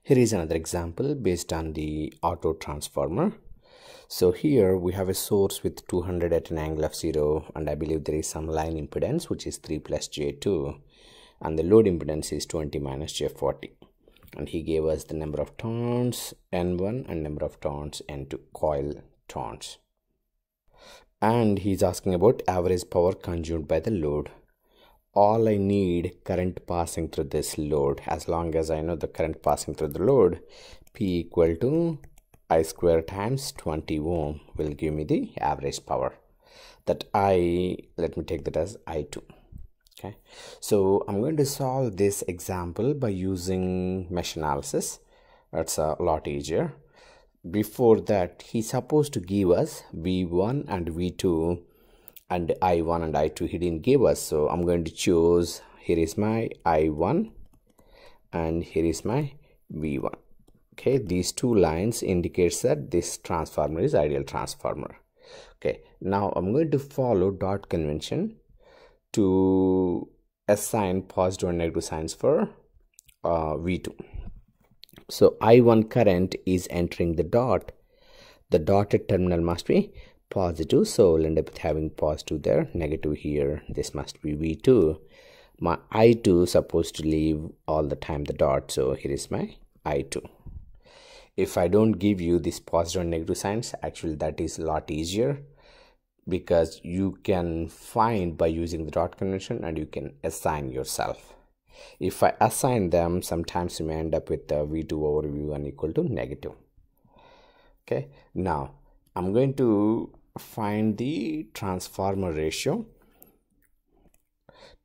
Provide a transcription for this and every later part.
Here is another example based on the auto transformer. So here we have a source with 200 at an angle of 0, and I believe there is some line impedance which is 3 plus J2, and the load impedance is 20 minus J40, and he gave us the number of turns N1 and number of turns N2, coil turns, and he's asking about average power consumed by the load. All I need current passing through this load. As long as I know the current passing through the load, P equal to I square times 20 ohm will give me the average power. That I, let me take that as I2. Okay, so I'm going to solve this example by using mesh analysis. That's a lot easier. Before that, he's supposed to give us V1 and V2 and I1 and I2. He didn't give us, so I'm going to choose, here is my I1 and here is my V1. Okay, these two lines indicates that this transformer is ideal transformer. Okay, now I'm going to follow dot convention to assign positive and negative signs for V2. So I1 current is entering the dot. The dotted terminal must be positive, so we'll end up with having positive there, negative here. This must be V2. My I2 supposed to leave all the time the dot, so here is my I2. If I don't give you this positive and negative signs, actually that is a lot easier, because you can find by using the dot convention and you can assign yourself. If I assign them, sometimes you may end up with V2 over V1 equal to negative. Okay, now I'm going to find the transformer ratio.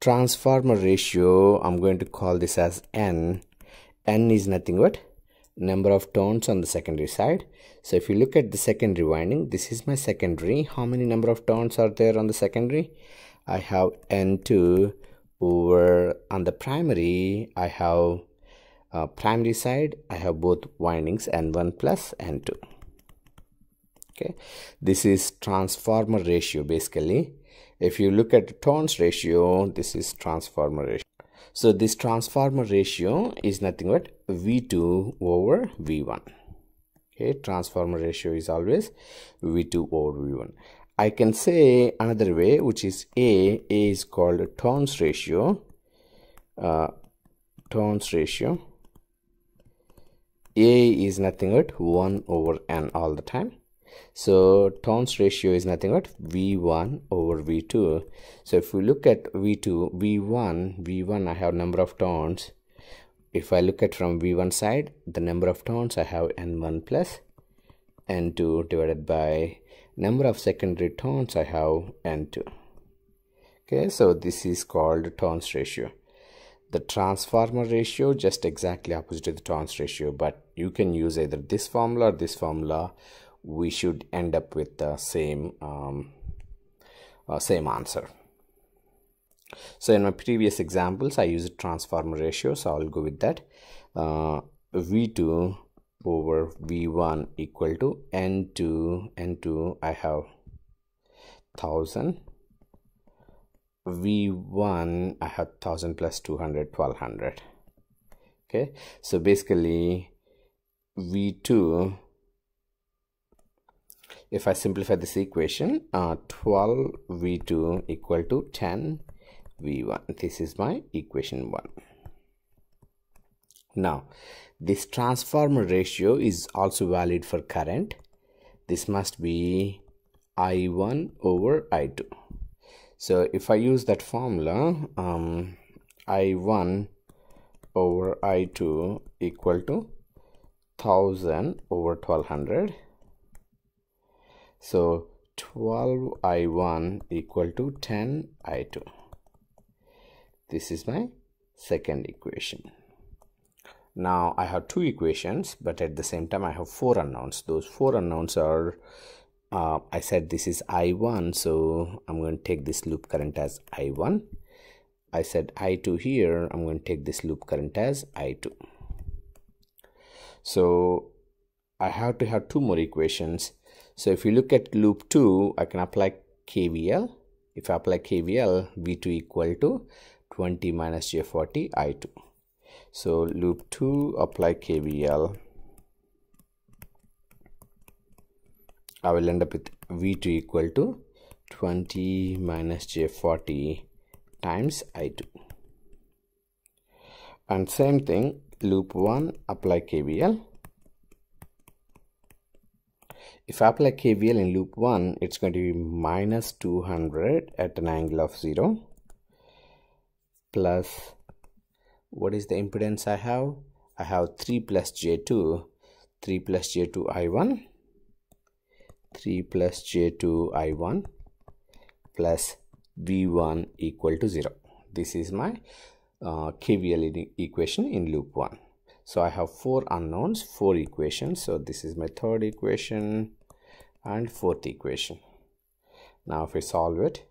Transformer ratio, I'm going to call this as N. N is nothing but number of turns on the secondary side. So if you look at the secondary winding, this is my secondary. How many number of turns are there on the secondary? I have N2 over on the primary. I have primary side, I have both windings N1 plus N2. Okay, this is transformer ratio basically. If you look at the turns ratio, this is transformer ratio. So this transformer ratio is nothing but V2 over V1. Okay, transformer ratio is always V2 over V1. I can say another way, which is A is called turns ratio. Turns ratio. A is nothing but 1 over N all the time. So turns ratio is nothing but V1 over V2. So if we look at V1 I have number of turns. If I look at from V1 side, the number of turns I have N1 plus N2 divided by number of secondary turns I have N2. Okay, so this is called turns ratio. The transformer ratio just exactly opposite to the turns ratio, but you can use either this formula or this formula. We should end up with the same answer. So in my previous examples, I used transformer ratio, so I'll go with that. V2 over V1 equal to N2 I have 1000. V1 I have 1000 plus 200, 1200. Okay, so basically V2, if I simplify this equation, 12 V2 equal to 10 V1. This is my equation 1. Now, this transformer ratio is also valid for current. This must be I1 over I2. So if I use that formula, I1 over I2 equal to 1000 over 1200. So 12 I1 equal to 10 I2. This is my second equation. Now I have two equations, but at the same time I have four unknowns. Those four unknowns are, I said this is I1, so I'm going to take this loop current as I1. I said I2 here, I'm going to take this loop current as I2. So I have to have two more equations. So if you look at loop 2, I can apply KVL. If I apply KVL, V2 equal to 20 minus J40 I2. So loop 2, apply KVL. I will end up with V2 equal to 20 minus J40 times I2. And same thing, loop 1, apply KVL. If I apply KVL in loop 1, it's going to be minus 200 at an angle of 0 plus, what is the impedance I have? I have 3 plus J2, 3 plus J2 I1, 3 plus J2 I1 plus V1 equal to 0. This is my KVL equation in loop 1. So I have 4 unknowns, 4 equations. So this is my third equation and fourth equation. Now if I solve it,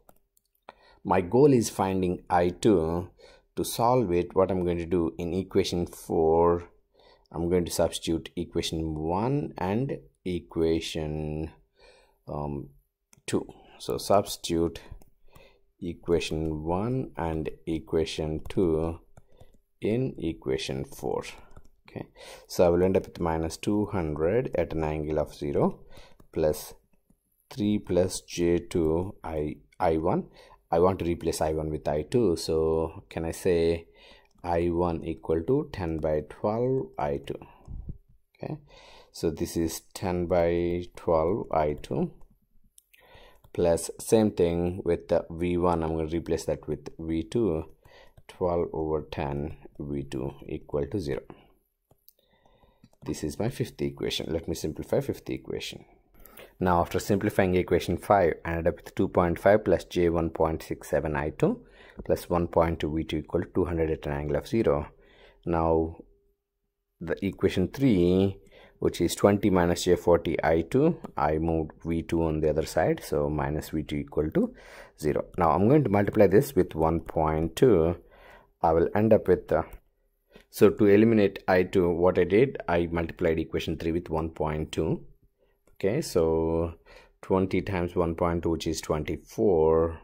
my goal is finding I2. To solve it, what I'm going to do in equation 4, I'm going to substitute equation 1 and equation 2. So substitute equation 1 and equation 2 in equation 4. Okay, so I will end up with minus 200 at an angle of 0 plus 3 plus J2 I1. I want to replace I1 with I2, so can I say I1 equal to 10 by 12 I2. Okay, so this is 10 by 12 I2 plus same thing with the V1. I'm going to replace that with V2, 12 over 10 V2 equal to 0. This is my fifth equation. Let me simplify fifth equation. Now after simplifying equation 5, I ended up with 2.5 plus J1.67 I2 plus 1.2 V2 equal to 200 at an angle of 0. Now the equation 3, which is 20 minus J40 I2, I moved V2 on the other side, so minus V2 equal to 0. Now I'm going to multiply this with 1.2. I will end up with so to eliminate I2, what I did, I multiplied equation 3 with 1.2. Okay, so 20 times 1.2, which is 24,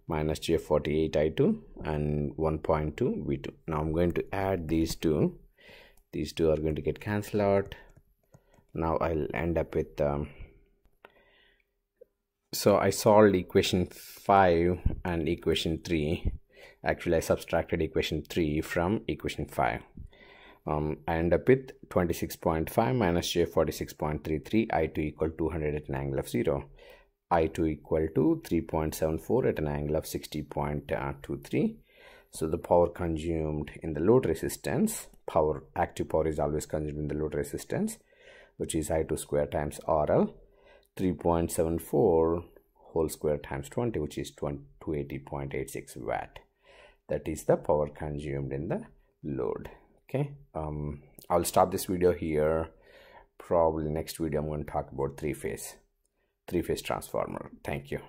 minus J48 I2 and 1.2 V2. Now I'm going to add these two. These two are going to get cancelled out. Now I'll end up with so I solved equation 5 and equation 3. Actually I subtracted equation 3 from equation 5. I end up with 26.5 minus J46.33 I2 equal to 200 at an angle of 0. I2 equal to 3.74 at an angle of 60.23. So the power consumed in the load resistance, active power is always consumed in the load resistance, which is I2 square times RL, 3.74 whole square times 20, which is 280.86 watt. That is the power consumed in the load. Okay, I'll stop this video here. Probably next video I'm going to talk about three-phase transformer. Thank you.